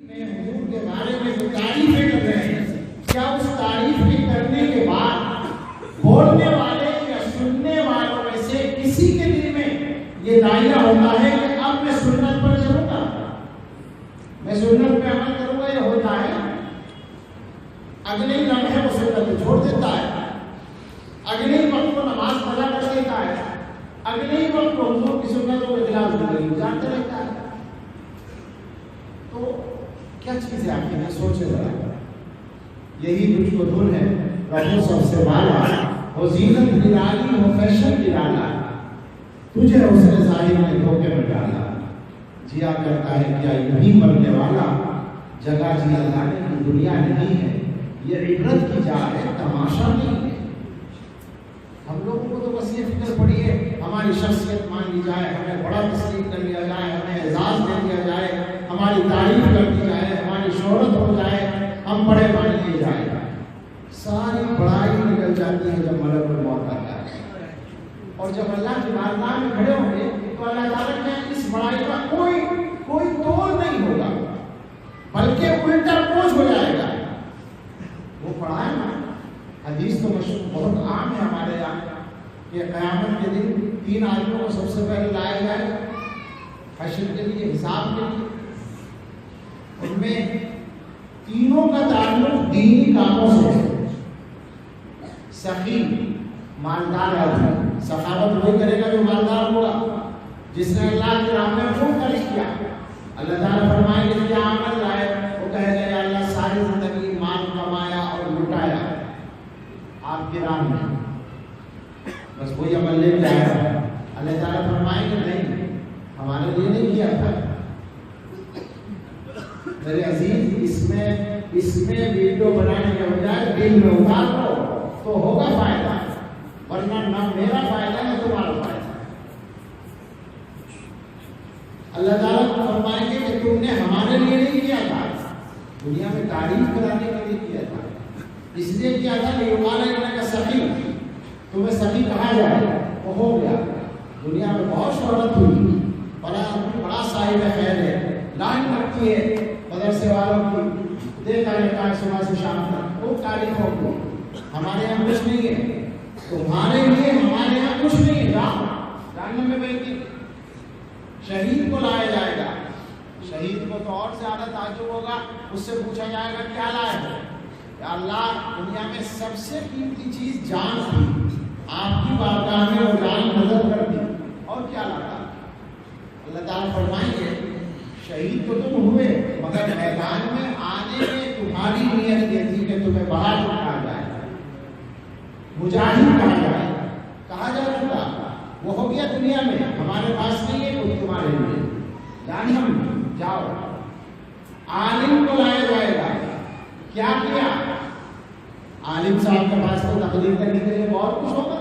میں حضور کے بارے میں جو تعریفیں کر رہے ہیں، کیا اس تعریف کے کرنے کے بعد بولنے والے یا سننے والوں میں سے کسی کے دل میں یہ دائرہ ہوتا ہے کہ اب میں سنت پر چلوں گا، میں سنت پہ عمل کروں گا؟ یہ ہوتا ہے اگلے ہی لمحے وہ سنت چھوڑ دیتا ہے، اگلے ہی وقت کو نماز قضا کر دیتا ہے، اگلے ہی وقت کو حضور کی سنتوں کے خلاف زندگی گزارتا رہتا ہے۔ تو کیا چیز ہے آپ کے لیے؟ سوچے ذرا، یہی کچھ کو دھن ہے رہو سب سے والا، وہ زینت نرالی ہو فیشن نرالا، تجھے اس نے ظاہر میں دھوکے میں ڈالا، جیا کرتا ہے کیا یہی مرنے والا، جگہ جیا لانے کی دنیا نہیں ہے، یہ عبرت کی جا ہے تماشا نہیں ہے۔ ہم لوگوں کو تو بس یہ فکر پڑی ہے ہماری شخصیت مان لی جائے، ہمیں بڑا تسلیم کر لیا جائے، ہمیں اعزاز دے دیا جائے، ہماری تعریف کر دی جائے، ہماری شہرت ہو جائے، ہم بڑے مان لیے جائے۔ ساری بڑائی نکل جاتی ہے جب ملک الموت آتا ہے، اور جب اللہ کی بارگاہ میں کھڑے ہوں گے تو اللہ تعالیٰ کے اس بڑائی کا کوئی تول نہیں ہوگا، بلکہ الٹا بوجھ ہو جائے گا۔ وہ پڑھا ہے نا حدیث، تو مشہور بہت عام ہے ہمارے یہاں کہ قیامت کے دن 3 آدمیوں کو سب سے پہلے لایا جائے حشر کے لیے، حساب کے لیے۔ ان میں تینوں کا تعلق دینی کاموں سے ہے۔ سخی مالدار آدمی، سخاوت وہی کرے گا جو مالدار ہوگا، جس نے اللہ کی راہ میں خوب خرچ کیا۔ اللہ تعالیٰ فرمائیں گے کیا عمل لائے؟ وہ کہے گا یا اللہ ساری زندگی مال کمایا اور لٹایا آپ کی راہ میں، بس وہی عمل لے کے آیا۔ اللہ تعالیٰ فرمائیں گے نہیں، ہمارے لیے نہیں کیا تھا۔ میرے عزیز، اس میں ویڈیو بنانے کے بجائے دل میں اتار دو تو ہوگا فائدہ، ورنہ نہ میرا فائدہ نہ تمہارا فائدہ۔ اللہ تعالیٰ کو فرمائیں گے کہ تم نے ہمارے لیے نہیں کیا تھا، دنیا میں تعریف کرانے کے لیے کیا تھا، اس لیے کیا تھا کہ یقال کا سخی، تمہیں سخی کہا جائے، وہ ہو گیا۔ دنیا میں بہت شہرت ہوئی، بڑا صاحب خیر ہے، لائن لگتی ہے مدرسے والوں کی، دیکھا رہتا ہے صبح سے شام تک، خوب تعریف ہوگی۔ ہمارے یہاں کچھ نہیں ہے، تمہارے لیے ہمارے یہاں کچھ نہیں ہے، جہنم میں بیٹھی۔ شہید کو لایا جائے گا، شہید کو تو اور زیادہ تعجب ہوگا، اس سے پوچھا جائے گا کیا لائے ہو؟ یا اللہ دنیا میں سب سے قیمتی چیز جان تھی، آپ کی بارگاہ میں وہ جان نظر کر دی، اور کیا لاتا؟ اللہ تعالیٰ فرمائیں گے شہید تو تم ہوئے، مگر میدان میں آنے میں تمہاری نیت یہ تھی کہ تمہیں بہادر کہا جائے، مجاہد کہا جائے، کہا جا چکا، وہ ہو گیا دنیا میں، ہمارے پاس نہیں ہے کچھ تمہارے لیے، یعنی ہم جاؤ۔ عالم کو لایا جائے گا، کیا کیا؟ عالم صاحب کے پاس تو تقریر کرنے کے لیے بہت کچھ ہوگا،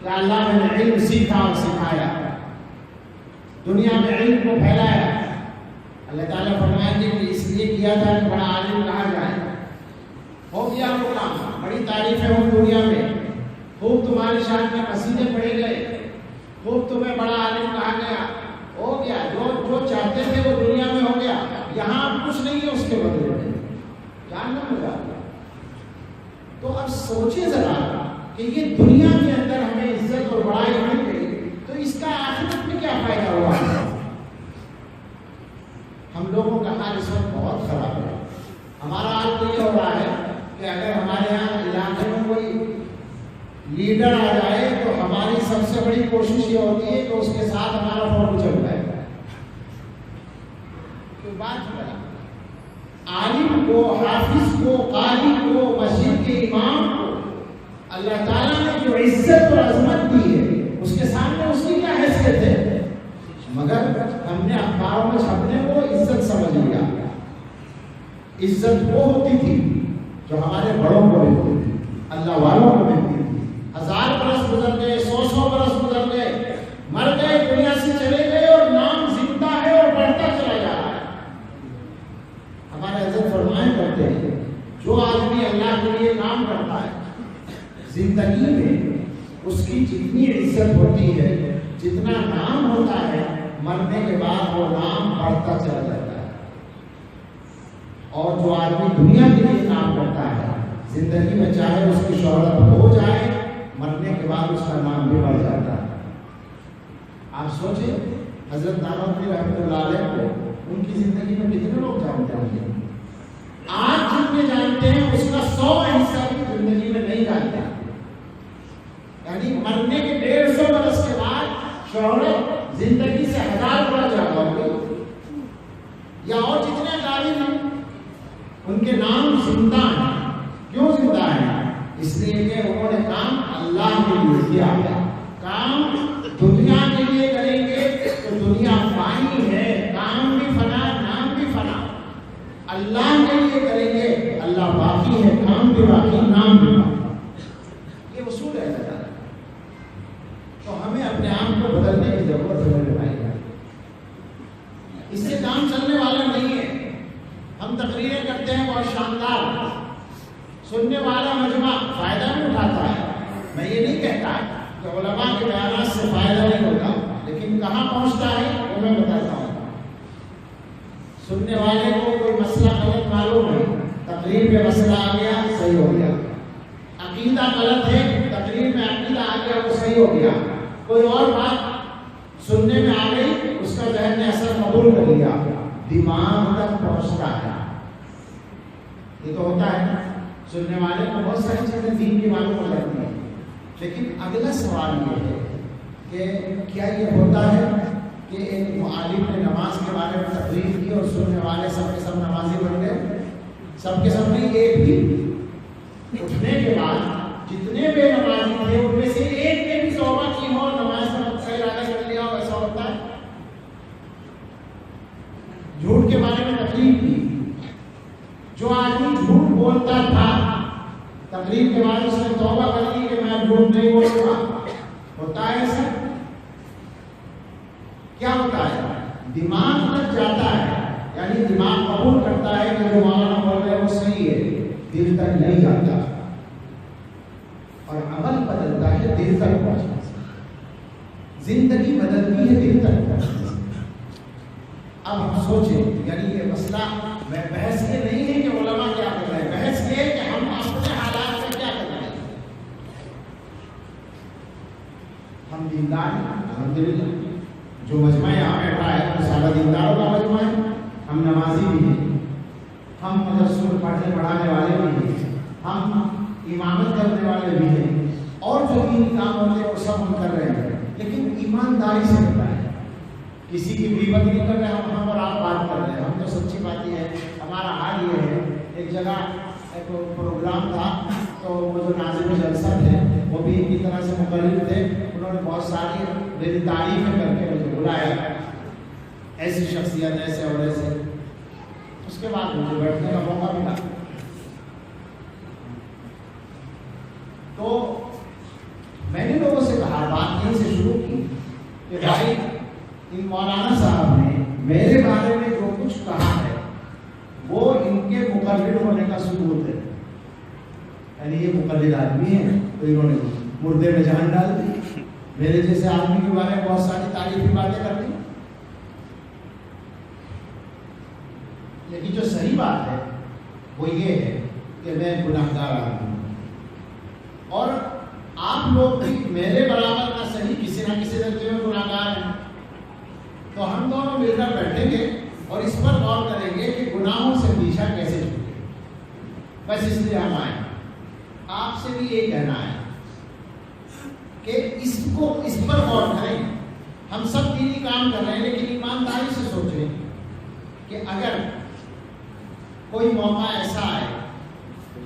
کہ اللہ نے علم سیکھا اور سکھایا، دنیا میں علم کو پھیلایا۔ اللہ تعالیٰ فرمائیں گے کہ اس لیے کیا تھا کہ بڑا عالم کہا جائے، ہو گیا وہ کام، بڑی تعریفیں ہوں دنیا میں، خوب تمہاری شان میں قصیدے پڑھے گئے، خوب تمہیں بڑا عالم کہا گیا، ہو گیا، جو چاہتے تھے وہ دنیا میں ہو گیا، یہاں کچھ نہیں ہے اس کے بدلے میں، جاننا ہوگا۔ تو اب سوچے ذرا کہ یہ دنیا کے اندر ہمیں عزت اور بڑائی مل گئی، تو اس کا آخرت میں کیا فائدہ ہوا؟ ہم لوگوں کا حال اس وقت بہت خراب ہے۔ ہمارا حال تو یہ ہو رہا ہے کہ اگر ہمارے یہاں علاقے میں کوئی لیڈر آ جائے تو ہماری سب سے بڑی کوشش یہ ہوتی ہے کہ اس کے ساتھ ہمارا فوٹو چل جائے۔ کوئی بات کرا، عالم کو، حافظ کو، قاری کو، مسجد کے امام کو اللہ تعالیٰ نے جو عزت اور عظمت دی ہے، اس کے سامنے اس کی کیا حیثیت ہے؟ مگر ہم نے اخباروں میں چھپنے کو عزت سمجھ لیا۔ عزت وہ ہوتی تھی جو ہمارے بڑوں کو ملتی تھی، اللہ والوں کو ملتی تھی۔ 1000 برس گزر گئے، 100 برس گزر گئے، مر گئے، دنیا سے چلے گئے، اور نام زندہ ہے اور بڑھتا چلا جا رہا ہے۔ ہمارے حضرت فرمائے کرتے ہیں جو آدمی اللہ کے لیے کام کرتا ہے، زندگی میں اس کی جتنی عزت ہوتی ہے، جتنا نام ہوتا ہے، مرنے کے بعد وہ نام بڑھتا چلا جاتا ہے۔ اور جو آدمی دنیا کے لیے کام کرتا ہے زندگی میں چاہے اس کی شہرت ہو جائے مرنے کے بعد اس کا نام بھی بڑھ جاتا ہے. آپ سوچیں حضرت نانوتوی رحمۃ اللہ علیہ کو ان کی زندگی میں کتنے لوگ جانتے ہوں گے؟ آج جتنے جانتے ہیں اس کا 100% بھی زندگی میں نہیں جانتا. یعنی مرنے کے 150 برس کے بعد شہرت زندگی سے 1000 گنا زیادہ ہو گئی. یا اور جتنے قابل ہیں ان کے نام زندہ ہیں. کیوں زندہ ہیں؟ اس لیے کہ انہوں نے کام اللہ کے لیے کیا ہے. کام دنیا کے لیے کریں گے تو دنیا فانی ہے، کام بھی فنا، نام بھی فنا. اللہ کے لیے کریں گے اللہ باقی ہے، کام بھی باقی، نام بھی باقی. یہ اصول ہے. تو ہمیں اپنے آپ کو بدلنے کی ضرورت ہے میرے بھائی. اس سے کام چلنے والا نہیں ہے. ہم تقریریں کرتے ہیں بہت شاندار، سننے والا مجمع فائدہ بھی اٹھاتا ہے. میں یہ نہیں کہتا کہ علماء کے بیانات سے فائدہ نہیں ہوتا، لیکن کہاں پہنچتا ہے وہ میں بتاتا ہوں. سننے والے کو کوئی مسئلہ غلط معلوم ہے، تقریر میں مسئلہ آ گیا صحیح ہو گیا. عقیدہ غلط ہے، تقریر میں عقیدہ آ گیا وہ صحیح ہو گیا. کوئی اور بات سننے میں آ گئی، اس کا ذہن نے اثر قبول کر لیا، دماغ تک پہنچتا ہے. یہ تو ہوتا ہے. سننے والے کو بہت ساری چیزیں دین کی معلوم ہو جاتی ہیں. لیکن اگلا سوال یہ ہے کہ کیا یہ ہوتا ہے کہ ایک معلم نے نماز کے بارے میں تقریر کی اور سننے والے سب کے سب نمازی بن گئے؟ سب کے سب نہیں، ایک بھی. اٹھنے کے بعد جتنے بے نمازی تھے ان میں سے ایک نے بھی توبہ کی ہو اور نماز کا مقصد ارادہ کر لیا ہو، ایسا ہوتا ہے؟ جھوٹ کے بارے میں تقریر کی، جو آدمی جھوٹ بولتا تھا تقریر کے بعد اس نے توبہ کر لی کہ میں جھوٹ نہیں بولوں گا. ہوتا ہے ایسا؟ کیا ہوتا ہے؟ دماغ تک جاتا ہے، یعنی دماغ قبول کرتا ہے کہ جو مولانا بول رہے ہیں وہ صحیح ہے، دل تک نہیں جاتا. اور عمل بدلتا ہے دل تک پہنچنے سے. زندگی بدلتی ہے دل تک پہنچنے سے. اب ہم سوچیں، یعنی یہ مسئلہ میں بحث یہ نہیں ہے کہ علماء کیا کر رہے ہیں، بحث یہ ہے کہ ہم اپنے حالات میں کیا کر رہے ہیں. ہم دیندار ہیں الحمدللہ. جو مجمع یہاں بیٹھا ہے وہ سارا دینداروں کا مجمع ہے. ہم نمازی بھی ہیں، ہم مدرسوں میں پڑھنے پڑھانے والے بھی ہیں، ہم امامت کرنے والے بھی ہیں، اور جو دینی کام ہوتے ہیں وہ سب ہم کر رہے ہیں. لیکن ایمانداری سے ہوتا ہے. کسی کی غیبت نہیں کر رہے ہم اور آپ بات کر رہے ہیں. ہم تو سچی بات یہ ہے. ہمارا حال یہ ہے، ایک جگہ ایک پروگرام تھا تو وہ جو ناظم جلسہ تھے وہ بھی ایک طرح سے مقرر تھے. انہوں نے بہت ساری میری تعریفیں کر کے مجھے بلایا، ایسی شخصیت ایسے اور ایسے. اس کے بعد مجھے بیٹھنے کا موقع ملا. تو میں نے لوگوں سے کہا، بات یہیں سے شروع کی کہ بھائی ان مولانا صاحب نے میرے بارے میں جو کچھ کہا ہے وہ ان کے مقرر ہونے کا ثبوت ہے. یعنی یہ مقرر آدمی ہیں تو انہوں نے مردے میں جان ڈال دی. میرے جیسے آدمی کے بارے میں بہت ساری تعریفی باتیں کر دی. لیکن جو صحیح بات ہے وہ یہ ہے کہ میں گناہگار آدمی ہوں، اور آپ لوگ بھی میرے برابر نہ صحیح کسی نہ کسی درجے میں گناہگار ہیں. تو ہم دونوں مل کر بیٹھیں گے اور اس پر غور کریں گے کہ گناہوں سے پیچھا کیسے چھوٹے. بس اس لیے ہم آئے. آپ سے بھی یہ کہنا ہے کہ اس پر غور کریں. ہم سب دینی کام کر رہے ہیں لیکن ایمانداری سے سوچیں کہ اگر کوئی موقع ایسا ہے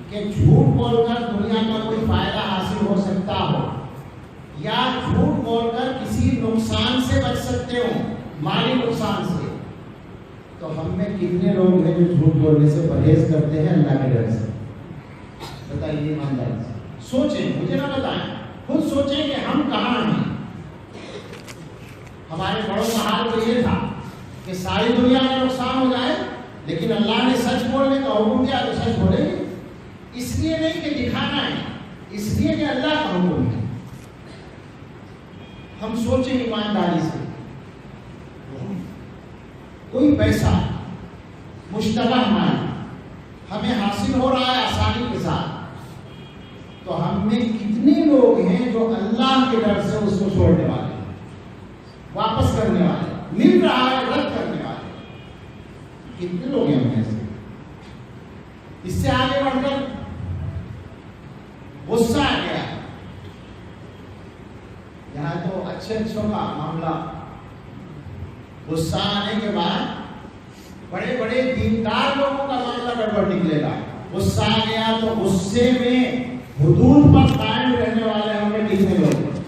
کہ جھوٹ بول کر دنیا کا کوئی فائدہ حاصل ہو سکتا ہو یا جھوٹ بول کر کسی نقصان سے بچ سکتے ہو، مالی نقصان سے، تو ہم میں کتنے لوگ ہیں جو جھوٹ بولنے سے پرہیز کرتے ہیں اللہ کے ڈر سے؟ بتائیے ایمانداری سے. سوچیں، مجھے نہ بتائیں، خود سوچیں کہ ہم کہاں ہیں. ہمارے بڑوں کا حال تو یہ تھا کہ ساری دنیا میں نقصان ہو جائے لیکن اللہ نے سچ بولنے کا حکم دیا تو سچ بولے گے. اس لیے نہیں کہ دکھانا ہے، اس لیے کہ اللہ کا حکم ہے. ہم سوچیں ایمانداری سے. کوئی پیسہ مشتبہ مال ہمیں حاصل ہو رہا ہے آسانی کے ساتھ، تو ہم میں کتنے لوگ ہیں جو اللہ کے ڈر سے اس کو چھوڑنے والے ہیں، واپس کرنے والے، مل رہا ہے رد کرنے والے، کتنے لوگ ہیں ہم میں سے؟ اس سے آگے بڑھ کر غصہ آ گیا، یہاں تو اچھے اچھوں کا معاملہ، غصہ آنے کے بعد بڑے بڑے دیندار لوگوں کا معاملہ گڑبڑ نکلے گا۔ غصہ آ گیا تو غصے میں حدود پر قائم رہنے والے ہوں گے کتنے لوگ،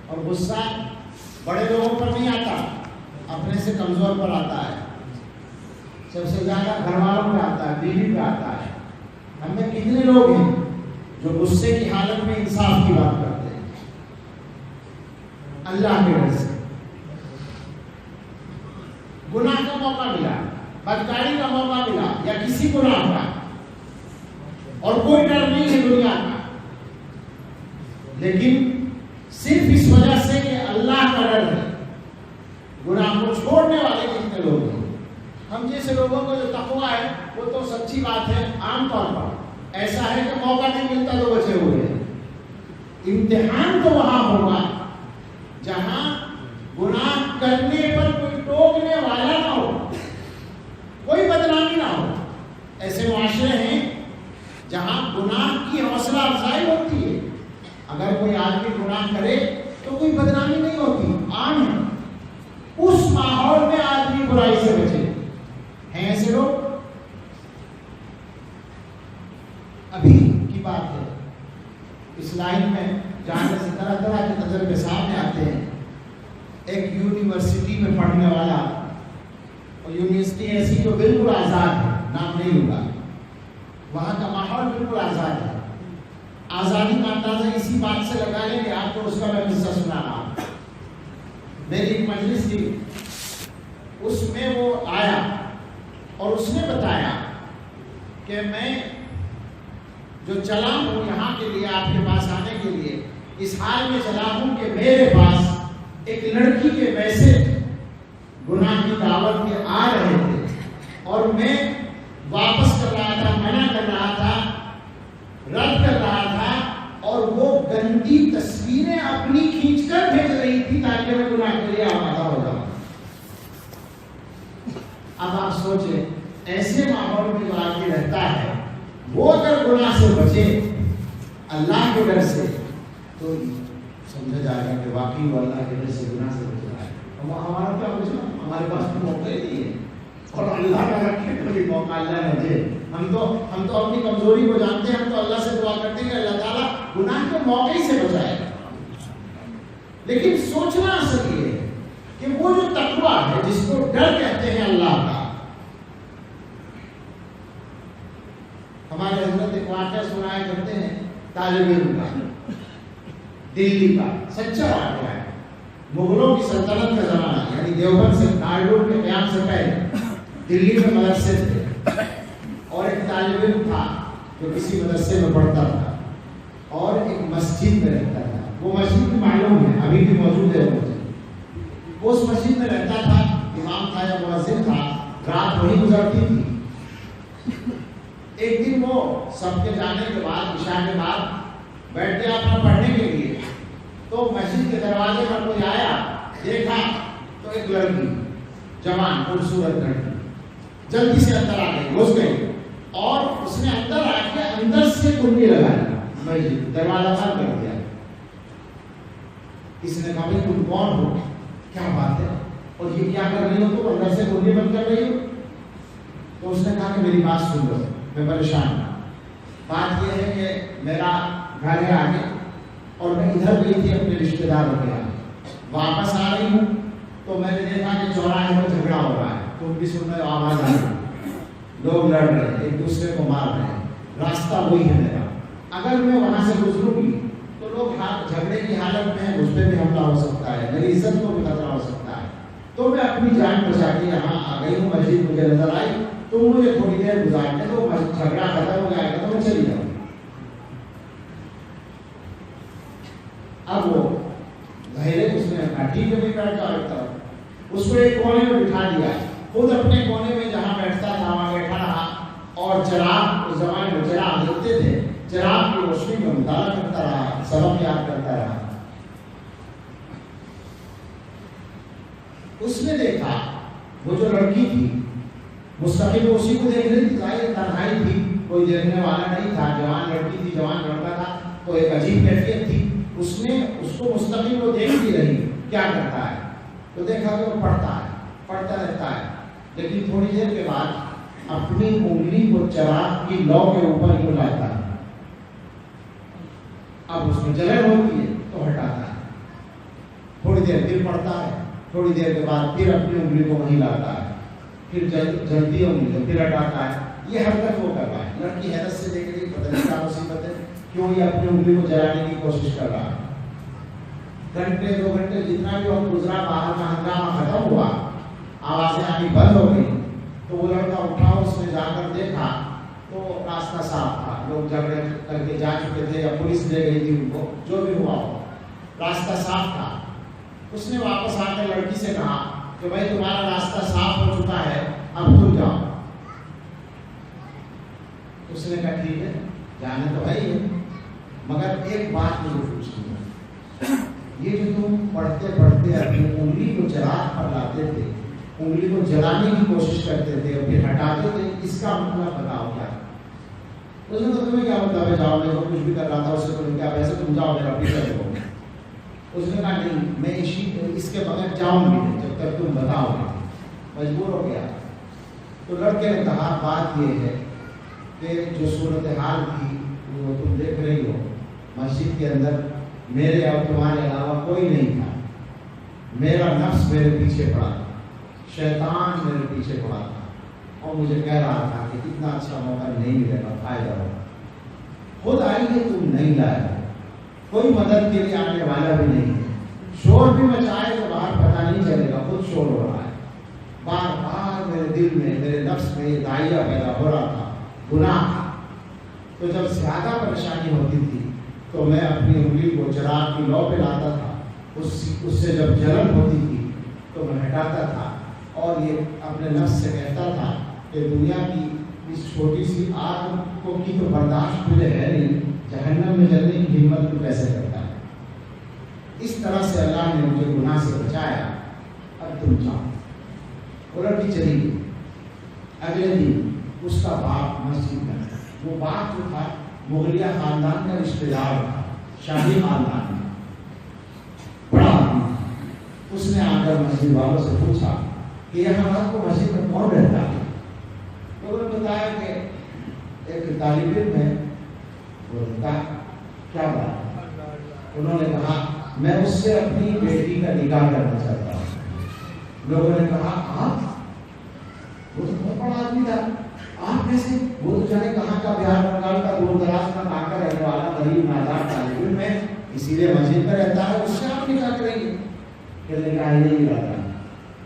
اور غصہ بڑے لوگوں پر نہیں آتا، اپنے سے کمزور پر آتا ہے، سب سے زیادہ گھر والوں پہ آتا ہے، بیوی پہ آتا ہے۔ ہم میں کتنے لوگ ہیں جو غصے کی حالت میں انصاف کی بات کرتے ہیں اللہ کے ڈر سے؟ گناہ کا موقع ملا، بدکاری کا موقع ملا یا کسی گناہ کا، اور کوئی ڈر نہیں ہے دنیا کا، لیکن صرف اس وجہ سے کہ اللہ کا ڈر ہے، گناہ کو چھوڑنے والے کتنے لوگ ہیں؟ ہم جیسے لوگوں کو جو تقویٰ ہے وہ تو سچی بات ہے، عام طور پر ایسا ہے کہ موقع نہیں ملتا تو بچے ہوئے ہیں۔ امتحان تو وہاں ہوگا جہاں گناہ کرنے پر کوئی ٹوکنے والا نہ ہو، کوئی بدنامی نہ ہو۔ ایسے معاشرے ہیں جہاں گناہ کی حوصلہ افزائی ہوتی ہے، اگر کوئی آدمی گناہ کرے تو کوئی بدنامی نہیں ہوتی، عام ہے، اس ماحول میں آدمی برائی سے بچے۔ ہیں ایسے لوگ؟ ابھی کی بات ہے، اس لائن میں جانے سے طرح طرح کے تجربے سامنے آتے ہیں۔ ایک یونیورسٹی میں پڑھنے والا، اور یونیورسٹی ایسی جو بالکل آزاد ہے، نام نہیں ہوگا، وہاں کا ماحول بالکل آزاد ہے۔ آزادی کا اندازہ اسی بات سے لگا لیں کہ آپ کو اس کا میں قصہ سنا رہا ہوں۔ میری ایک مجلس تھی، اس میں وہ آیا اور اس نے بتایا کہ میں جو چلا ہوں یہاں کے لیے، آپ کے پاس آنے کے لیے، اس حال میں چلا ہوں کہ میرے پاس ایک لڑکی کے میسج گناہ کی دعوت کے آ رہے تھے، اور میں واپس کر رہا تھا، منع کر رہا تھا، رد کر رہا تھا، اور وہ گندی تصویریں اپنی کھینچ کر بھیج رہی تھی تاکہ میں گناہ کے لیے آمادہ ہو جاؤں۔ اب آپ سوچیں، ایسے ماحول میں جو آدمی رہتا ہے، وہ اگر گناہ سے بچے اللہ کے ڈر سے، تو سمجھا جائے گا کہ واقعی وہ اللہ کے ڈر سے گناہ سے بچ رہا ہے۔ ہمارا کیا بچنا؟ ہمارے پاس تو موقع ہی نہیں ہے، اور اللہ کا رکھے کوئی موقع اللہ نہ دے۔ ہم تو اپنی کمزوری کو جانتے ہیں، ہم تو اللہ سے دعا کرتے ہیں کہ اللہ تعالیٰ گناہ کے موقع ہی سے بچائے۔ لیکن سوچنا اصل یہ ہے کہ وہ جو تقویٰ ہے، جس کو ڈر کہتے ہیں اللہ کا، ہمارے حضرت ایک واقعہ سنایا کرتے ہیں طالب علم کا، دلی کا، سچا واقعہ ہے۔ مغلوں کی سلطنت کا زمانہ، یعنی دیوبند سے دارالعلوم کے قیام سے پہلے دلی میں مدرسے تھے، اور ایک طالب علم تھا جو کسی مدرسے میں پڑھتا تھا اور ایک مسجد میں رہتا تھا۔ وہ مسجد معلوم ہے، ابھی بھی موجود ہے وہ مسجد۔ وہ اس مسجد میں رہتا تھا، امام تھا یا مؤذن تھا، رات وہی گزرتی تھی۔ ایک دن وہ سب کے جانے کے بعد، عشاء کے بعد بیٹھ گیا اپنا پڑھنے کے لیے، تو مسجد کے دروازے پر کوئی آیا، دیکھا تو ایک لڑکی، جوان خوبصورت لڑکی، جلدی سے اندر آ گئی، گھس گئی، اور اس نے اندر آ کے اندر سے کنڈی لگا دی، مسجد دروازہ بند کر دیا۔ اس نے کہا بھائی تم کون ہو، کیا بات ہے، اور یہ کیا کر رہی ہو، تو اندر سے کنڈی بند کر رہی ہو؟ تو اس نے کہا کہ میری بات سن لو، میں پریشان ہوں۔ بات یہ ہے کہ میرا گھر ہے آگے، اور میں ادھر گئی تھی اپنے رشتے داروں کے یہاں، واپس آ رہی ہوں تو میں نے دیکھا کہ چوراہے میں جھگڑا ہو رہا ہے، تم بھی سن رہے ہو، آواز آ رہی ہے، لوگ لڑ رہے ہیں، ایک دوسرے کو مار رہے ہیں، راستہ وہی ہے میرا، اگر میں وہاں سے گزروں گی تو لوگ جھگڑے کی حالت میں ہیں، اس پہ بھی حملہ ہو سکتا ہے، میری عزت کو بھی خطرہ ہو سکتا ہے، تو میں اپنی جان بچا کے یہاں آ گئی ہوں، مسجد مجھے نظر آئی، تو مجھے تھوڑی دیر گزارنے دو، جھگڑا ختم ہو جائے گا تو میں چلی جاؤں۔ اب وہ ظاہر ہے اس نے کہا ٹھیک ہے، بیٹھا رکھتا ہوں، اس کو ایک کونے میں بٹھا دیا، خود اپنے کونے میں جہاں بیٹھتا تھا وہاں بیٹھا رہا، جاتے تھے چراغ کی روشنی میں مطالعہ کرتا رہا، سبق یاد کرتا رہا۔ اس نے دیکھا وہ جو لڑکی تھی مستقل اسی کو دیکھ رہی تھی، ظاہر تنہائی تھی، کوئی دیکھنے والا نہیں تھا، جوان لڑکی تھی، جوان لڑکا تھا، تو ایک عجیب کیفیت تھی۔ اس نے اس کو مستقل وہ دیکھ بھی رہی کیا کرتا ہے، تو دیکھا کہ وہ پڑھتا رہتا ہے، لیکن تھوڑی دیر کے بعد اپنی انگلی کو چراغ کی لو کے اوپر کیوں لاتا ہے، اب اس میں جلن ہوتی ہے تو ہٹاتا ہے، تھوڑی دیر پھر پڑھتا ہے، تھوڑی دیر کے بعد پھر اپنی انگلی کو وہیں لاتا ہے، پھر جلدی انگلی کو پھر ہٹاتا ہے۔ یہ حرکت وہ کر رہا ہے، لڑکی حیرت سے دیکھ رہی، پتہ نہیں کیا مصیبت ہے، کیوں یہ اپنی انگلی کو جلانے کی کوشش کر رہا ہے۔ گھنٹے 2 گھنٹے جتنا بھی وقت گزرا، باہر کا ہنگامہ ختم ہوا، آوازیں آنی بند ہو گئی، تو وہ لڑکا اٹھا، اس نے جا کر دیکھا تو راستہ صاف تھا، لوگ جھگڑے کر کے جا چکے تھے یا پولیس لے گئی تھی ان کو، جو بھی ہوا ہو، راستہ صاف تھا۔ اس نے واپس آ کر لڑکی سے کہا کہ بھائی تمہارا راستہ صاف ہو چکا ہے، اب تم جاؤ۔ اس نے کہا ٹھیک ہے، جانا تو ہے، مگر ایک بات مجھے پوچھنی ہے، یہ جو تم پڑھتے پڑھتے اپنی انگلی کو چراغ پر لاتے تھے، انگلی کو جلانے کی کوشش کرتے تھے اور پھر ہٹاتے تھے، اس کا مطلب بتاؤ کیا؟ اس نے تو تمہیں کیا مطلب ہے، جاؤ، میں کچھ بھی کر رہا تھا، اس سے تمہیں کیا، ویسے تم جاؤ، میرا پیچھے رہو۔ اس نے کہا نہیں، میں اس کے بغیر جاؤں گی نہیں جب تک تم بتاؤ گے، مجبور ہو گیا۔ تو لڑکے نے کہا بات یہ ہے کہ جو صورتحال تھی وہ تم دیکھ رہی ہو، مسجد کے اندر میرے اور تمہارے علاوہ کوئی نہیں تھا، میرا نفس میرے پیچھے پڑا تھا، شیطان میرے پیچھے پڑا تھا، اور مجھے کہہ رہا تھا کہ اتنا اچھا موقع نہیں ملے گا، فائدہ ہوگا، خود آئی ہے تم نہیں لائے، کوئی مدد کے لیے آنے والا بھی نہیں ہے، شور بھی مچائے تو باہر پتہ نہیں چلے گا، خود شور ہو رہا ہے، بار بار میرے دل میں، میرے نفس میں یہ داعیہ پیدا ہو رہا تھا، گناہ۔ تو جب زیادہ پریشانی ہوتی تھی تو میں اپنی انگلی کو چراغ کی لو پہ لاتا تھا، اس سے جب جلن ہوتی تھی تو میں ہٹاتا تھا، اور یہ اپنے نفس سے کہتا تھا کہ دنیا کی اس چھوٹی سی آگ کو کی تو برداشت مجھے ہے نہیں، جہنم میں جلنے کی ہمت تو کیسے کرتا ہے۔ اس طرح سے اللہ نے مجھے گناہ سے بچایا، اب تم جاؤ۔ وہ لڑکی چلی گئی۔ اگلے دن اس کا باپ مسجد میں، وہ باپ جو تھا مغلیہ خاندان کا رشتہ دار تھا، شاہی خاندان میں بڑا آدمی، اس نے آ کر مسجد والوں سے پوچھا کہ یہاں رات کو مسجد میں کون رہتا ہے؟ لوگوں نے بتایا کہ ایک طالب علم ہے۔ وہ کہا کیا بات؟ انہوں نے کہا میں اس سے اپنی بیٹی کا نکاح کرنا چاہتا ہوں۔ لوگوں نے کہا آپ؟ وہ تو بہت بڑا آدمی تھا، آپ کیسے؟ وہ تو جانے کہاں کا، بہار بنگال کا دور دراز کا کہاں کا رہنے والا غریب نادار طالب علم ہے، اسی لیے مسجد میں رہتا ہے، اس سے آپ نکاح کریں گے؟ کہنے لگا یہی ارادہ ہے۔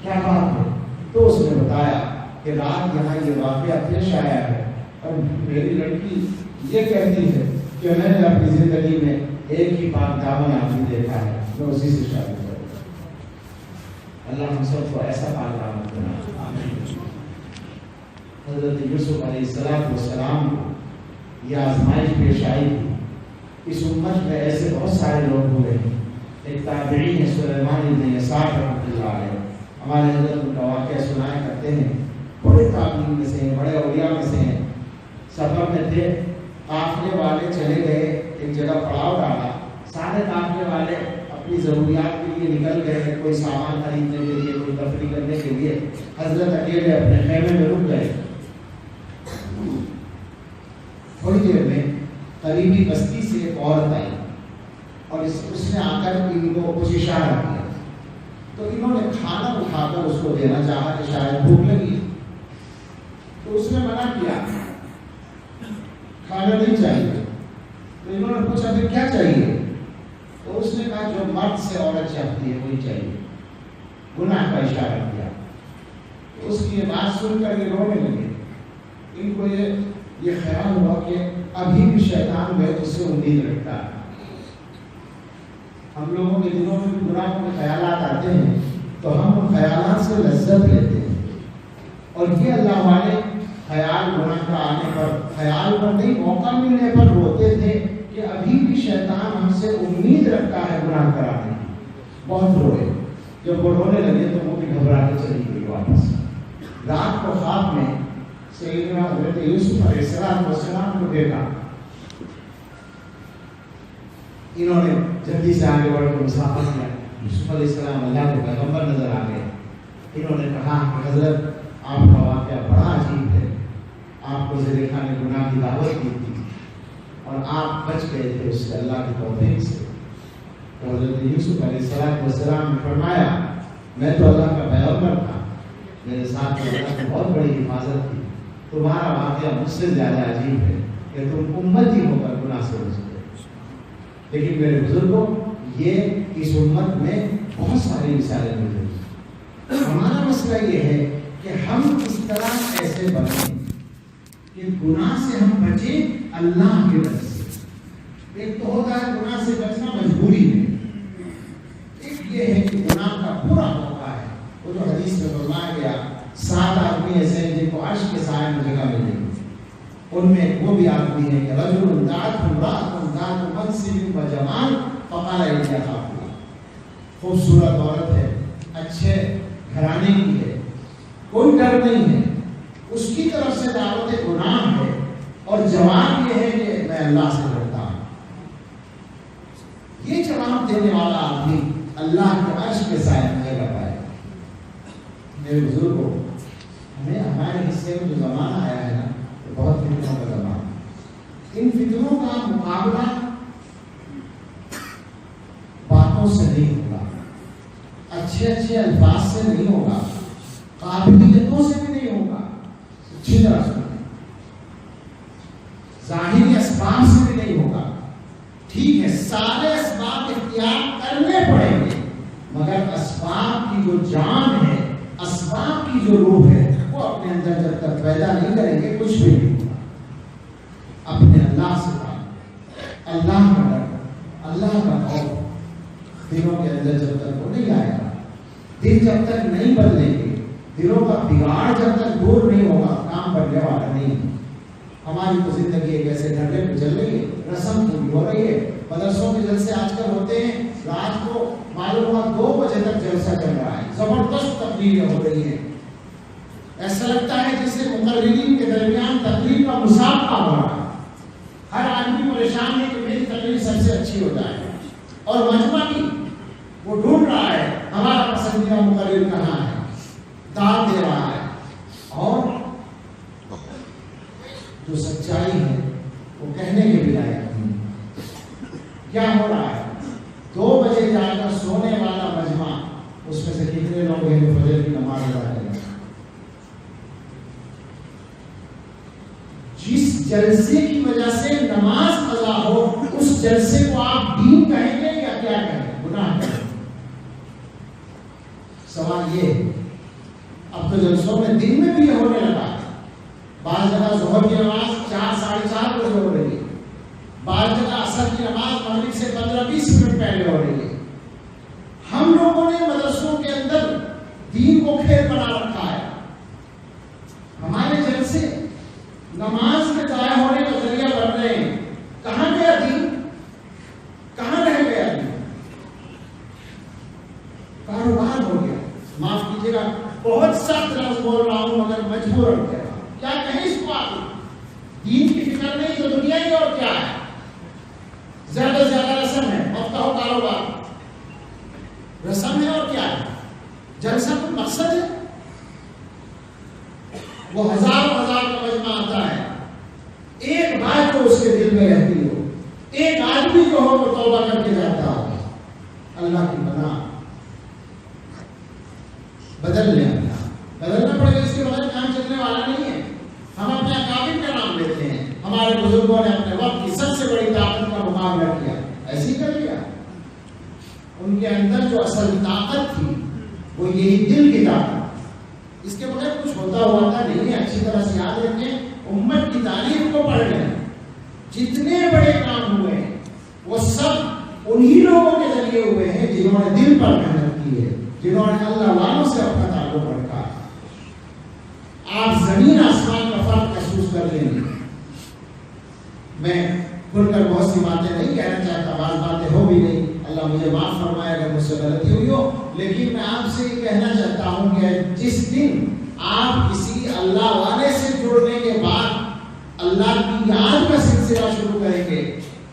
کیا بات ہے؟ تو اس نے بتایا کہ رات یہاں یہ واقعہ پیش آیا ہے، اور میری لڑکی یہ کہتی ہے کہ میں نے اپنی زندگی میں ایک ہی پاک دامن آدمی دیکھا ہے، میں اسی سے شادی کروں گا۔ اللہ ہم سب کو ایسا پاک دامن بنا۔ حضرت یوسف علیہ السلام کو یہ آزمائش پیش آئی تھی۔ اس امت میں ایسے بہت سارے لوگ ہوئے ہیں۔ ایک تابعی ہے سلیمان بن یسار رحمۃ اللہ علیہ، ہمارے حضرت ان کا واقعہ سنایا کرتے ہیں، بڑے تابعین میں سے ہیں، بڑے اولیاء میں سے ہیں۔ سفر میں تھے، قافلے والے چلے گئے، ایک جگہ پڑاؤ ڈالا، سارے قافلے والے اپنی ضروریات کے لیے نکل گئے، کوئی سامان خریدنے کے لیے، کوئی تفریح کرنے کے لیے، حضرت اکیلے اپنے خیمے میں رک گئے۔ تھوڑی دیر میں قریبی بستی سے ایک عورت آئی اور اس نے آ کر ان کو کچھ اشارہ کیا، تو انہوں نے کھانا اٹھا کر اس کو دینا چاہا کہ شاید بھوک لگی، تو اس نے منع کیا، کھانا نہیں چاہیے۔ تو انہوں نے پوچھا پھر کیا چاہیے؟ تو اس نے کہا جو مرد سے عورت چاہتی ہے وہی چاہیے، گناہ کا اشارہ کیا۔ تو اس کی یہ بات سن کر یہ رونے لگے۔ ان کو یہ خیال ہوا کہ ابھی بھی شیطان میں اس سے امید رکھتا ہے۔ ہم لوگوں کے دلوں میں بھی گناہوں کے خیالات آتے ہیں تو ہم ان خیالات سے لذت لیتے ہیں، اور یہ اللہ والے خیال گناہ کا آنے پر خیال پر نہیں، موقع ملنے پر روتے تھے کہ ابھی بھی شیطان ہم سے امید رکھتا ہے گناہ کرانے کی. بہت روئے. جب وہ رونے لگے تو وہ بھی گھبرا کے چلی گئی واپس. رات کو خواب میں سیدنا حضرت یوسف علیہ السلام کو دیکھا. انہوں نے جلدی سے آگے بڑھ کر مسافر کیا. یوسف علیہ السلام اللہ کے پیغمبر نظر آ گئے. انہوں نے کہا کہ حضرت آپ کا واقعہ بڑا عجیب ہے. آپ کو زلیخا نے گناہ کی دعوت دی تھی اور آپ بچ گئے تھے اس سے اللہ کی توفیق سے. تو حضرت یوسف علیہ السلام نے فرمایا میں تو اللہ کا پیغمبر تھا، میرے ساتھ اللہ کی بہت بڑی حفاظت تھی. تمہارا واقعہ مجھ سے زیادہ عجیب ہے کہ تم امتی ہو کر گناہ سے بچ گئے. لیکن میرے بزرگوں، یہ اس امت میں بہت ساری مثالیں مل رہی ہیں. ہمارا مسئلہ یہ ہے کہ ہم اس طرح ایسے بنیں کہ گناہ سے ہم بچیں اللہ کے ڈر سے. ایک تو ہوتا ہے گناہ سے بچنا مجبوری میں، ایک یہ ہے کہ گناہ کا پورا موقع ہے. وہ جو حدیث میں فرمایا گیا 7 آدمی ایسے ہیں جن کو عرش کے سائے میں جگہ ملے گی. ان میں وہ بھی آدمی ہے کہ رجل دعت امرأة ذات منصب و جمال فقال انی اخاف اللہ. خوبصورت عورت ہے، اچھے گھرانے کی ہے، کوئی ڈر نہیں ہے، اس کی طرف سے دعوت گناہ ہے اور جواب یہ ہے کہ میں اللہ سے ڈرتا ہوں. یہ جواب دینے والا آدمی اللہ کے عرش کے سائے میں جگہ پائے. میرے بزرگوں، ہمیں ہمارے حصے میں جو زمانہ آیا ہے نا، بہت فتنوں کا زمانہ. ان فتنوں کا مقابلہ باتوں سے نہیں ہوگا، اچھے اچھے الفاظ سے نہیں ہوگا، قابلیتوں سے بھی نہیں ہوگا. اچھی طرح سنیں، ظاہری اسباب سے بھی نہیں ہوگا. ٹھیک ہے، سارے اسباب اختیار کرنے پڑیں گے، مگر اسباب کی جو جان ہے، اسباب کی جو روح ہے، وہ اپنے اندر جب تک پیدا نہیں کریں گے کچھ بھی نہیں ہوگا. اپنے اللہ سے تعلق، اللہ کا ڈر، اللہ کا خوف دلوں کے اندر جب تک وہ نہیں آئے گا، دل جب تک نہیں بدلیں گے، دلوں کا بگاڑ جب تک دور نہیں ہوگا، کام بننے والا نہیں. ہماری تو زندگی ایک ایسے ڈھنڈے پہ چل رہی ہے، رسم پوری ہو رہی ہے. مدرسوں کے جلسے آج کل ہوتے ہیں، رات کو معلوم ہوا 2 بجے تک جلسہ چل رہا ہے، زبردست تقریریں ہو رہی ہیں. ایسا لگتا ہے جیسے مقررین کے درمیان تقریر کا مسابقہ ہو رہا ہے. ہر آدمی پریشان ہے کہ میری تقریر سب سے اچھی ہو جائے، اور مجمع بھی وہ ڈھونڈ رہا ہے ہمارا پسندیدہ مقرر کہاں ہے، داد دے رہا ہے. اور جو سچائی ہے وہ کہنے کے بھی لائق نہیں. کیا ہو رہا ہے؟ 2 بجے جا کر سونے والا مجمع، اس میں سے کتنے لوگ ہیں جو فجر کی نماز ادا کریں؟ جس جلسے کی وجہ سے نماز قضا ہو، اس جلسے کو آپ دین کہیں گے یا کیا کہیں گے؟ گناہ کہیں گے. سوال یہ، اب تو جلسوں میں دن میں بھی یہ ہونے لگا. بعض جگہ ظہر کی نماز 4 ساڑھے 4 بجے ہو رہی ہے، بعض جگہ عصر کی نماز مغرب سے 15-20 منٹ پہلے ہو رہی ہے. ہم لوگوں نے مدرسوں کے اندر دین کو کھیل بنا رکھا ہے. ہمارے جلسے نماز کے ضائع ہونے کا ذریعہ بن رہے ہیں. کہاں گیا دین؟ کہاں رہ گیا دین؟ کاروبار ہو گیا. معاف کیجیے گا، بہت سخت لفظ بول رہا ہوں مگر مجبور ہو گیا. کیا کہیں اس کو آپ دین کی فکر نہیں تو دنیا ہی اور کیا ہے؟ زیادہ سے زیادہ رسم ہے، ہفتہ ہو کاروبار، رسم ہے اور کیا ہے؟ جلسہ کوئی مقصد ہے؟ وہ ہزار کا مجمع آتا ہے، ایک بات جو اس کے دل میں رہتی ہو، ایک آدمی جو ہو وہ توبہ کر کے جاتا ہو. اللہ کی پناہ بدل لیں. بدلنا پڑے گا، اس کے بغیر کام چلنے والا نہیں ہے. ہم اپنے اکابر کا نام لیتے ہیں. ہمارے بزرگوں نے اپنے وقت کی سب سے بڑی طاقت کا مقابلہ کیا، ایسے ہی کر لیا. ان کے اندر جو اصل طاقت تھی وہ یہی دل کی طاقت، اس کے بغیر کچھ ہوتا ہوا تھا نہیں ہے. اچھی طرح سے یاد رکھیں، امت کی تاریخ کو پڑھ لیں، جتنے بڑے کام ہوئے ہیں وہ سب انہی لوگوں کے ذریعے ہوئے ہیں جنہوں نے دل پر محنت کی ہے، جنہوں نے اللہ والوں سے اپنا تعلق رکھا. آپ زمین آسمان کا فرق محسوس کر لیں گے. میں کھل کر بہت سی باتیں نہیں کہنا چاہتا، بعض باتیں ہو بھی نہیں، اللہ مجھے معاف فرمائے اگر مجھ سے غلطی ہوئی ہو، لیکن میں آپ سے یہ کہنا چاہتا ہوں کہ جس دن آپ کسی اللہ والے سے جڑنے کے بعد اللہ کی یاد کا سلسلہ شروع کریں گے،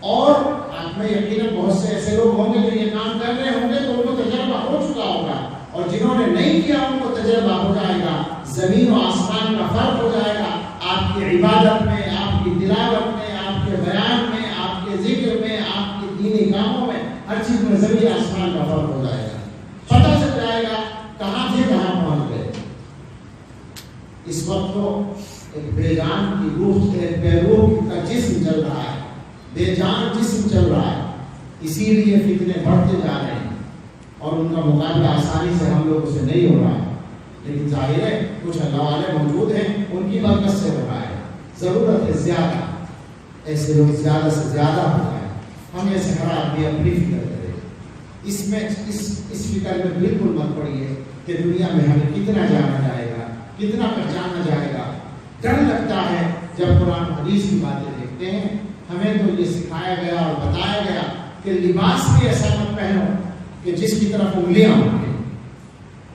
اور آپ میں یقیناً بہت سے ایسے لوگ ہوں گے جو یہ کام کر رہے ہوں گے تو ان کو تجربہ ہو چکا ہوگا، اور جنہوں نے نہیں کیا ان کو تجربہ ہو جائے گا، زمین و آسمان کا فرق ہو جائے گا آپ کی عبادت میں، آپ کی تلاوت میں، آپ کے بیان میں، آپ کے ذکر میں، آپ کے دینی کاموں میں، ہر چیز میں زمین آسمان کا فرق ہو جائے گا، پتہ چل جائے گا کہاں سے کہاں پہنچ گئے۔ اس وقت تو ایک بے جان کی روح، ایک بے روح کا جسم چل رہا ہے، بے جان جسم چل رہا ہے، اسی لیے فتنے بڑھتے جا رہے ہیں اور ان کا مقابلہ آسانی سے ہم لوگوں سے نہیں ہو رہا ہے، لیکن ظاہر ہے کچھ اللہ والے موجود ہیں، ان کی برکت سے ہو رہا ہے۔ ضرورت ہے زیادہ، ایسے لوگ زیادہ سے زیادہ ہو جائیں، ہم ایسے ہر آدمی اپنی فکر کرے، اس فکر میں بالکل مت پڑیے کہ دنیا میں ہمیں کتنا جانا جائے گا، کتنا پہچانا جائے گا۔ ڈر لگتا ہے جب قرآن حدیث کی باتیں دیکھتے ہیں، ہمیں تو یہ سکھایا گیا اور بتایا گیا کہ لباس بھی ایسا مت پہنو کہ جس کی طرف انگلیاں اٹھیں،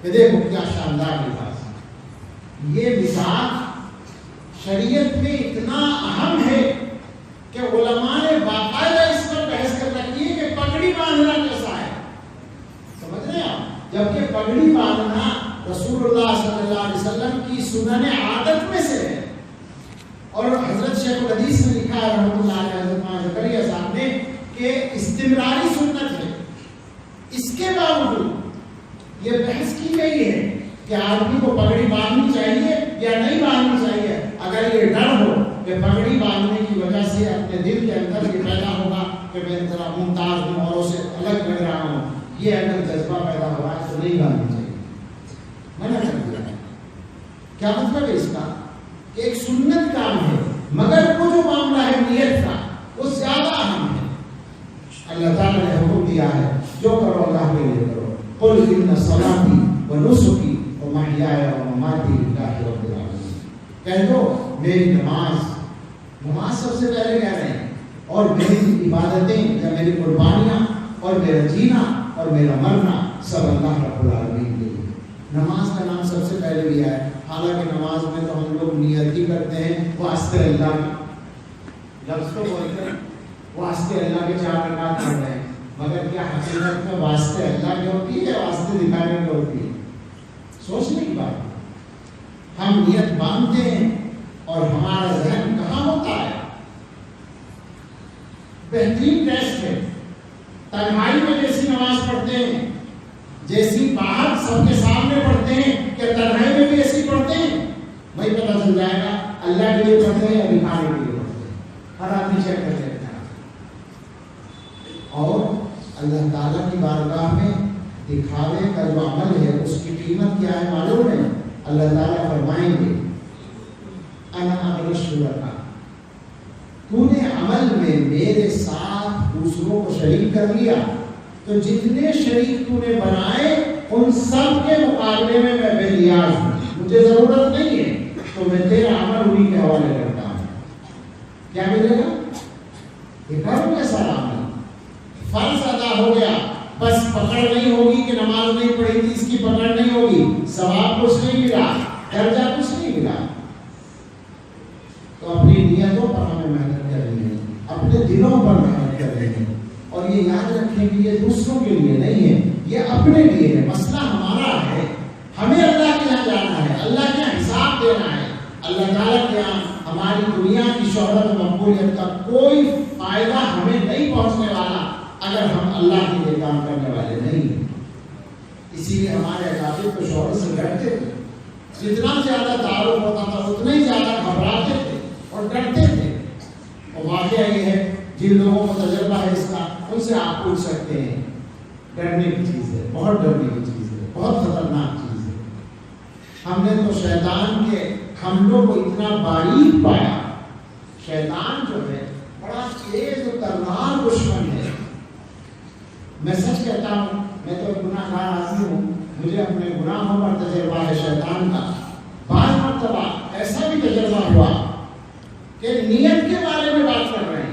کہ دیکھو کیا شاندار لباس ہے۔ یہ لباس شریعت میں اتنا اہم ہے کہ علماء نے باقاعدہ اس پر بحث کر رکھی ہے کہ پگڑی باندھنا کیسا ہے، سمجھ رہے ہیں آپ؟ جبکہ پگڑی باندھنا رسول اللہ صلی اللہ علیہ وسلم کی سنن عادت میں سے ہے، اور حضرت شیخ الحدیث نے لکھا ہے رحمۃ اللہ علیہ، حضرت مولانا زکریا صاحب نے، کہ استمراری سنت ہے۔ اس کے باوجود یہ بحث کی گئی ہے کہ آدمی کو پگڑی باندھنی چاہیے یا نہیں باندھنی چاہیے۔ اگر یہ ڈر ہو کہ پگڑی باندھنے کی وجہ سے اپنے دل کے اندر یہ پیدا ہوگا کہ میں ذرا ممتاز ہوں، اوروں سے الگ لگ رہا ہوں، یہ اگر جذبہ پیدا ہوا ہے تو نہیں باندھنی چاہیے، منع کر دیا ہے۔ کیا مطلب ہے اس کا؟ کہ ایک سنت کام ہے، مگر وہ جو معاملہ ہے نیت کا وہ زیادہ اہم ہے۔ اللہ تعالیٰ نے حکم دیا ہے جو کرو اللہ کے لیے کرو، قل ان صلاتی و نسکی و محیایا و مماتی للہ رب العالمین، کہہ دو میری نماز سب سے پہلے کہہ رہے ہیں، اور میری عبادتیں یا میری قربانیاں اور میرا جینا اور میرا مرنا سب اللہ رب العالمین کے لیے۔ نماز کا نام سب سے پہلے لیا ہے، حالانکہ نماز میں تو ہم لوگ نیت ہی کرتے ہیں واسطے اللہ کی، لفظ تو بولتے ہیں واسطے اللہ کے 4 رکعت پڑھ رہے ہیں، مگر کیا حقیقت میں واسطے اللہ کی ہوتی ہے، واسطے دکھانے کی ہوتی ہے؟ سوچنے کی بات ہے۔ ہم نیت باندھتے ہیں اور ہمارا ذہن کہاں ہوتا ہے؟ بہترین ٹیسٹ ہے، تنہائی میں جیسی نماز پڑھتے ہیں، جیسی باہر سب کے سامنے پڑھتے ہیں، کہ تنہائی میں بھی ایسی پڑھتے ہیں، وہی پتہ چل جائے گا اللہ کے لیے پڑھتے ہیں یا دکھانے کے لیے پڑھتے ہیں۔ ہر آدمی چیک کر لیتا ہے، اور اللہ تعالیٰ کی بارگاہ میں دکھاوے کا جو عمل ہے اس کی قیمت کیا ہے معلوم ہے؟ اللہ تعالیٰ فرمائیں گے انا اغنی الشرکاء، تو نے عمل میں میرے ساتھ دوسروں کو شریک کر لیا تو جتنے شریک تو نے بنائے ان سب کے مقابلے میں میں بے نیاز ہوں، مجھے ضرورت نہیں ہے، تو میں تیرا عمل انہیں کے حوالے کرتا ہوں۔ کیا ملے گا؟ یہ کرو کیسا عمل، فرض ادا ہو گیا، بس پکڑ نہیں ہوگی کہ نماز نہیں پڑھی تھی اس کی پکڑ نہیں ہوگی، ثواب کچھ نہیں ملا، درجہ کچھ نہیں ملا۔ تو اپنی نیتوں پر ہمیں محنت کرنی ہے، اپنے دلوں پر محنت کرنی ہے، اور یہ یاد رکھیں کہ یہ دوسروں کے لیے نہیں ہے، یہ اپنے لیے ہے۔ مسئلہ ہمارا ہے، ہمیں اللہ کے یہاں جانا ہے، اللہ کے یہاں حساب دینا ہے۔ اللہ تعالیٰ کے یہاں ہماری دنیا کی شہرت و مقبولیت کا کوئی فائدہ ہمیں نہیں پہنچنے والا اگر ہم اللہ کے لیے کام کرنے والے نہیں ہیں۔ اسی لیے ہمارے اکابر کو شہرت سے ڈرتے تھے، جتنا زیادہ تعارف ہوتا تھا اتنا ہی زیادہ گھبراتے تھے اور ڈرتے تھے۔ اور واقعہ یہ ہے، جن لوگوں کو تجربہ ہے اس کا ان سے آپ پوچھ سکتے ہیں، ڈرنے کی چیز ہے، بہت ڈرنے کی چیز ہے، بہت خطرناک چیز ہے۔ ہم نے تو شیطان کے حملوں کو اتنا باریک پایا، شیطان جو ہے بڑا تیز و ترنار دشمن ہے۔ میں سچ کہتا ہوں، میں تو گناہ گار آدمی ہوں، مجھے اپنے گناہوں پر تجربہ ہے شیطان کا۔ بعض مرتبہ ایسا بھی تجربہ ہوا کہ نیت کے بارے میں بات کر رہے ہیں،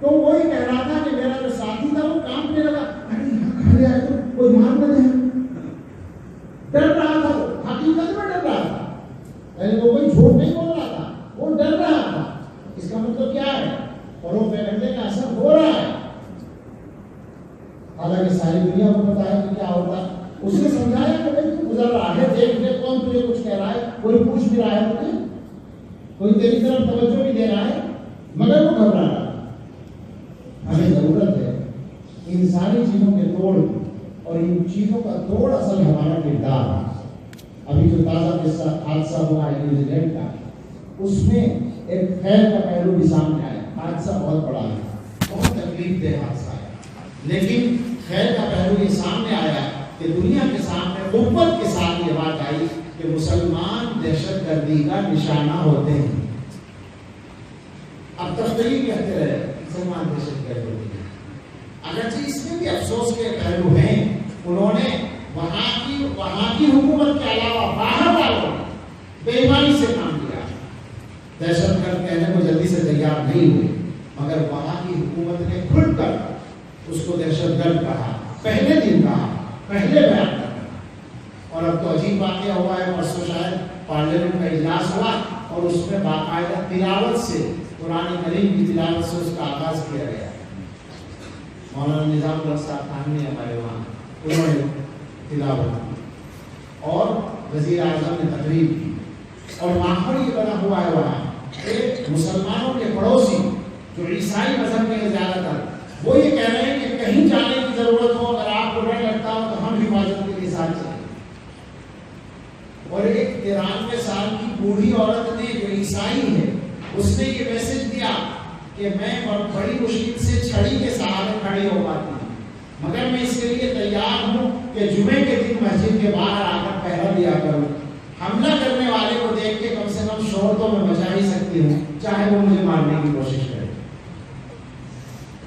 تو وہی کہہ رہا تھا کہ میرا جو ساتھی تھا وہ کانپنے لگا، کھڑے آئے تو کوئی مار نہ دے، ڈر رہا تھا، وہ حقیقت میں ڈر رہا تھا، یعنی وہ کوئی جھوٹ نہیں بول رہا تھا، وہ ڈر رہا تھا۔ اس کا مطلب کیا ہے؟ فروغ پیغمبر کا اثر ہو رہا ہے، حالانکہ ساری دنیا کو پتا ہے کہ کیا ہوتا ہے۔ اس نے سمجھایا کہ بھائی تو گزر رہا ہے، دیکھ لے کون تجھے کچھ کہہ رہا ہے، کوئی پوچھ بھی رہا ہے تجھے، کوئی تیری طرف توجہ بھی دے رہا ہے، مگر وہ گھبرا رہا ہے۔ ہمیں ضرورت ہے ان ساری چیزوں کے توڑ، اور ان چیزوں کا توڑ اصل ہمارا کردار ہے۔ ابھی جو تازہ حادثہ ہوا ہے نیوزی لینڈ کا، اس میں ایک خیر کا پہلو بھی سامنے آیا۔ حادثہ بہت بڑا ہے، بہت تکلیف دہ حادثہ ہے، لیکن خیر کا پہلو یہ سامنے آیا کہ دنیا کے سامنے قوت کے ساتھ یہ بات آئی کہ مسلمان دہشت گردی کا نشانہ ہوتے ہیں۔ اب تک تو یہ کہتے رہے مسلمان دہشت گرد ہوتے ہیں، اگرچہ اس میں بھی افسوس کے پہلو ہیں، انہوں نے وہاں کی حکومت کے علاوہ باہر والوں نے بے ایمانی سے کام کیا، دہشت گرد کہنے کو جلدی سے تیار نہیں ہوئے، مگر وہاں کی حکومت نے کھل کر اس کو دہشت گرد کہا، پہلے دن کہا، پہلے بیان کرنا۔ اور اب تو عجیب واقعہ ہوا ہے، پرسوں شاید پارلیمنٹ کا اجلاس ہوا اور اس میں باقاعدہ تلاوت سے، قرآن کریم کی تلاوت سے اس کا آغاز کیا گیا۔ مولانا نظام الحق صاحب خان نے ہمارے وہاں انہوں نے تلاوت کی اور وزیر اعظم نے تقریر کی، اور ماحول یہ بنا ہوا ہے وہاں کہ مسلمانوں کے پڑوسی جو عیسائی مذہب میں زیادہ تر، وہ یہ کہہ رہے ہیں کہ کہیں جانے کی ضرورت ہو، اگر آپ کو ڈر لگتا ہو تو ہم حفاظت کے لیے ساتھ چلیں۔ اور ایک 93 سال کی بوڑھی عورت نے جو عیسائی ہے، اس نے یہ میسج دیا کہ میں بڑی مشکل سے چھڑی کے سہارے کھڑی ہو پاتی ہوں، مگر میں اس کے لیے تیار ہوں کہ جمعے کے دن مسجد کے باہر آ کر پہرا دیا کروں، حملہ کرنے والے کو دیکھ کے کم سے کم شور تو میں بچا ہی سکتی ہوں، چاہے وہ مجھے مارنے کی کوشش کرے۔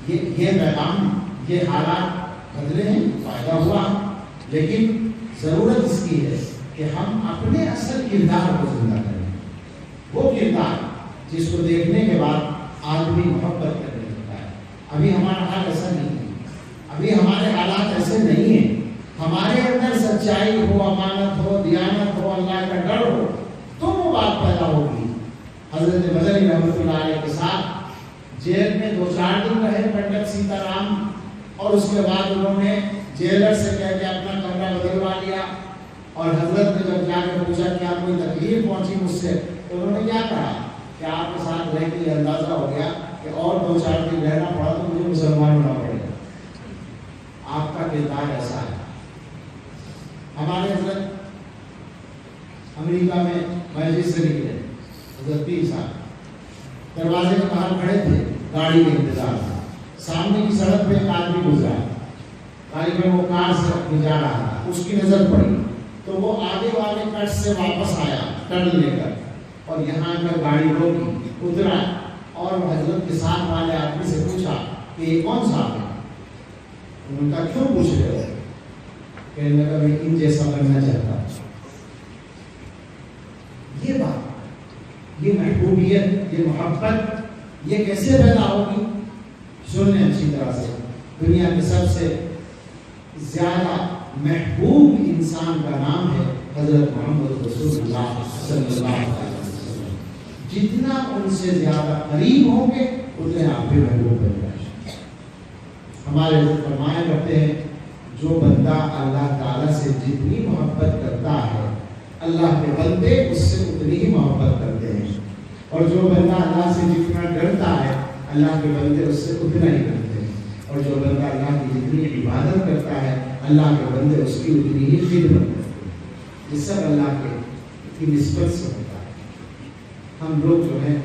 یہ پیغام، یہ حالات بدلے ہیں، فائدہ ہوا، لیکن ضرورت اس کی ہے کہ ہم اپنے اصل کردار کو زندہ کریں، وہ کردار جس کو دیکھنے کے بعد آدمی محبت کرنے لگتا ہے۔ ابھی ہمارا حال ایسا نہیں ہے، ابھی ہمارے حالات ایسے نہیں ہیں، ہمارے اندر سچائی ہو، امانت ہو، دیانت ہو، اللہ کا ڈر ہو، تو وہ بات پیدا ہوگی۔ حضرت مدنی رحمۃ اللہ علیہ کے ساتھ جیل میں 2-4 دن رہے پنڈت سیتا رام، اور اس کے بعد انہوں نے جیلر سے کہہ کے اپنا کمرہ بدلوا لیا، اور حضرت نے جب جا کے پوچھا کیا کوئی تکلیف پہنچی مجھ سے، تو انہوں نے کیا کہا کہ آپ کے ساتھ رہ کے یہ اندازہ ہو گیا کہ اور 2-4 دن رہنا پڑا تو مجھے مسلمان ہونا پڑے گا۔ آپ کا کردار ایسا ہے۔ ہمارے حضرت امریکہ میں مسجد سے نکلے، حضرت پیر صاحب دروازے کے باہر کھڑے تھے، گاڑی کا انتظار تھا، سامنے کی سڑک پہ ایک آدمی گزرا، غالباً وہ کار سے اپنی جا رہا تھا، اس کی نظر پڑی تو وہ آگے والے کٹ سے واپس آیا ٹرن لے کر، اور یہاں کر گاڑی روکی، اترا، اور حضرت کے ساتھ والے آدمی سے پوچھا کہ یہ کون صاحب ہے؟ انہوں نے کہا کیوں پوچھ رہے ہو؟ کہنے لگا میں ان جیسا بننا چاہتا ہوں۔ یہ بات، یہ محبوبیت، یہ محبت، یہ کیسے پیدا ہوگی؟ سنیں اچھی طرح سے، دنیا کے سب سے زیادہ محبوب انسان کا نام ہے حضرت محمد رسول اللہ صلی اللہ علیہ وسلم۔ جتنا ان سے زیادہ قریب ہوں گے اتنے آپ بھی محبوب بن جائیں۔ ہمارے حضرت فرمایا کرتے ہیں جو بندہ اللہ تعالیٰ سے جتنی محبت کرتا ہے اللہ کے بندے اس سے اتنی ہی محبت کرتے ہیں، اور جو بندہ اللہ سے جتنا ڈرتا ہے اللہ کے بندے اس سے اتنا ہی ڈرتے ہیں، اور جو بندہ اللہ کی جتنی عبادت کرتا ہے اللہ کے بندے اس کی اتنی ہی خدمت کرتے ہیں۔ یہ سب اللہ کی نسبت سے ہوتا ہے۔ ہم لوگ جو ہیں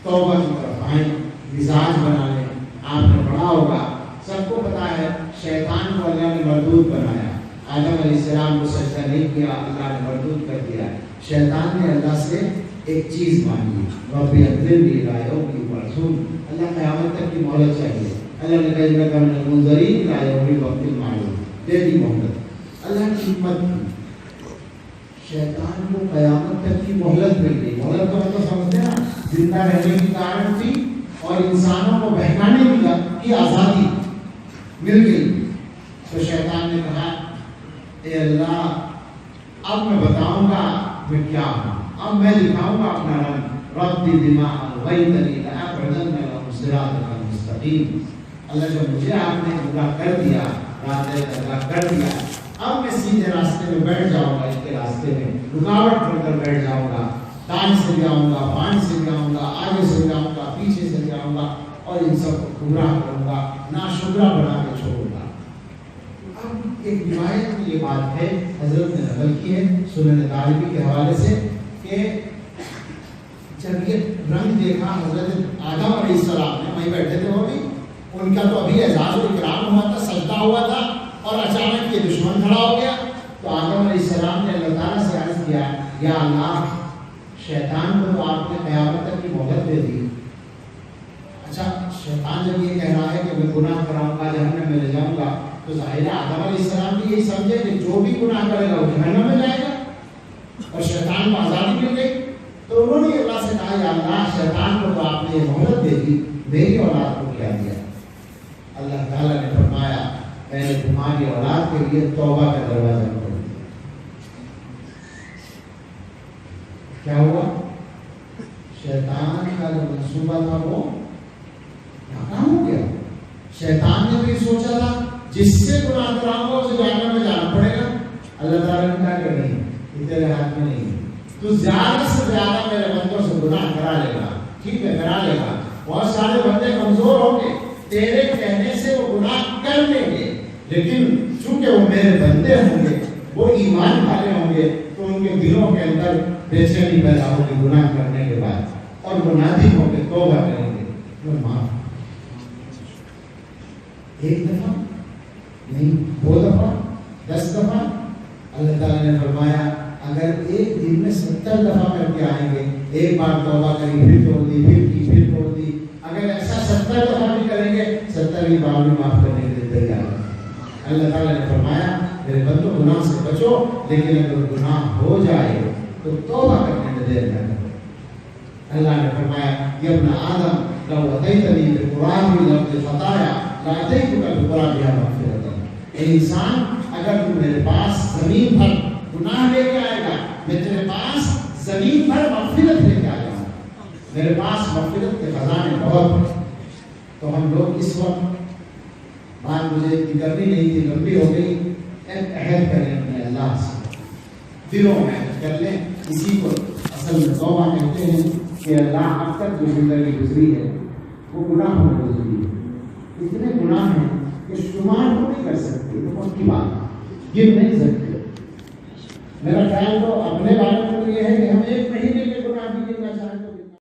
توبہ کی طرف آئیں، مزاج بنا لیں۔ آپ نے پڑھا ہوگا، سب کو پتا ہے شیطان کو اللہ نے مردود بنایا، آدم علیہ السلام کو سجدہ نہیں کیا، اللہ نے مردود کر دیا۔ شیطان نے اللہ سے ایک چیز مانگی، ربی انظرنی الی یوم یبعثون، اللہ قیامت تک کی مہلت چاہیے۔ اللہ نے کہا انک من المنظرین الی یوم الوقت المعلوم، دے دی مہلت۔ اللہ کی حکمت تھی، شیطان کو قیامت تک کی مہلت مل گئی۔ مہلت کا مطلب سمجھتے ہیں نا، زندہ رہنے کی گارنٹی اور انسانوں کو بہکانے کی آزادی مل گئی، تو شیطان نے کہا اے اللہ اب میں بتاؤں گا میں کیا ہوں، اب میں دکھاؤں گا اپنا رنگ، ربی بما اغویتنی لأقعدن لهم صراطک المستقیم۔ اللہ جب مجھے آپ نے گمراہ کر دیا، راہ کر دیا، اب میں سیدھے راستے میں بیٹھ جاؤں گا، اس کے راستے میں رکاوٹ بن کر بیٹھ جاؤں گا، دائیں سے بھی آؤں گا، بائیں سے بھی آؤں گا، آگے سے بھی آؤں گا، پیچھے سے بھی آؤں گا، اور ان سب کو گمراہ کروں گا، ناشکرا بنا کے چھوڑوں گا۔ اب ایک روایت میں یہ بات ہے، حضرت نے نقل کی ہے سنن دارمی کے حوالے سے، کہ جب یہ رنگ دیکھا حضرت آدم علیہ السلام نے، وہیں بیٹھے تھے وہ بھی، ان کا تو ابھی اعزاز و اکرام ہوا تھا، سجدہ ہوا تھا، اور اچانک یہ دشمن کھڑا ہو گیا، تو آدم علیہ السلام نے اللہ تعالیٰ سے عرض کیا یا اللہ شیطان کو تو آپ نے قیامت تک کی مہلت دے دی، اچھا شیطان جب یہ کہہ رہا ہے کہ میں گناہ کراؤں گا، جہنم میں لے جاؤں گا، تو ظاہر ہے آدم علیہ السلام بھی یہی سمجھے کہ جو بھی گناہ کرے گا وہ جہنم میں جائے گا، اور شیطان کو آزادی مل گئی، تو انہوں نے اللہ سے کہا یا اللہ شیطان کو تو آپ نے یہ مہلت دے دی، میری اولاد کو کیا دیا؟ اللہ تعالیٰ نے فرمایا میں نے تمہاری اولاد کے لیے توبہ کا دروازہ کھول دیا۔ کیا ہوا؟ شیطان کا جو منصوبہ تھا وہ ناکام ہو گیا۔ شیطان نے بھی سوچا تھا جس سے گناہ کراؤں گا اسے جہنم میں جانا پڑے گا، اللہ تعالیٰ نے کہا کہ نہیں، یہ تیرے ہاتھ میں نہیں ہے، تو زیادہ سے زیادہ میرے بندوں سے گناہ کرا لے گا، ٹھیک ہے کرا لے گا، بہت سارے بندے کمزور ہوں گے، تیرے کہنے سے وہ گناہ کر لیں گے، لیکن چونکہ وہ میرے بندے ہوں گے، وہ ایمان والے ہوں گے، تو ان کے دلوں کے اندر بے چینی پیدا ہوگی گناہ کرنے کے بعد، اور وہ نادم ہو کے توبہ کریں گے، وہ معاف۔ ایک دفعہ نہیں، 2 دفعہ، 10 دفعہ، اللہ تعالیٰ نے فرمایا اگر ایک دن میں 70 دفعہ کر کے آئیں گے، ایک بار توبہ کری پھر توڑ دی، پھر کی پھر توڑ دی، اگر ایسا 70 دفعہ بھی کریں گے 70ویں بار بھی معاف کرنے کے لیے تیار ہے۔ اللہ تعالیٰ نے فرمایا میرے بندوں گناہ سے بچو، لیکن اگر گناہ ہو جائے تو توبہ کرنے میں دیر نہ کرو۔ اللہ نے فرمایا یا ابن آدم لو اتیتنی بقراب الارض خطایا لاتیتک بقرابها مغفرۃ۔ اے انسان اگر تو میرے پاس زمین پر گناہ لے کے آئے گا، میں تیرے پاس زمین پر مغفرت لے کے آ جاؤں گا، میرے پاس مغفرت کے خزانے بہت ہیں۔ تو ہم لوگ اس وقت بات مجھے اتنی کرنی نہیں تھی، لمبی ہو گئی، ایک عہد کریں اپنے اللہ سے، دلوں میں عہد کر لیں، اسی کو اصل میں توبہ کہتے ہیں کہ اللہ اب تک جو زندگی گزری ہے وہ گناہوں میں گزری ہے، اتنے گناہ ہیں کہ شمار کو نہیں کر سکتے، تو اس کی بات گن نہیں سکتے۔ میرا خیال تو اپنے بارے میں یہ ہے کہ ہم 1 مہینے کے گناہ بھی گننا چاہیں تو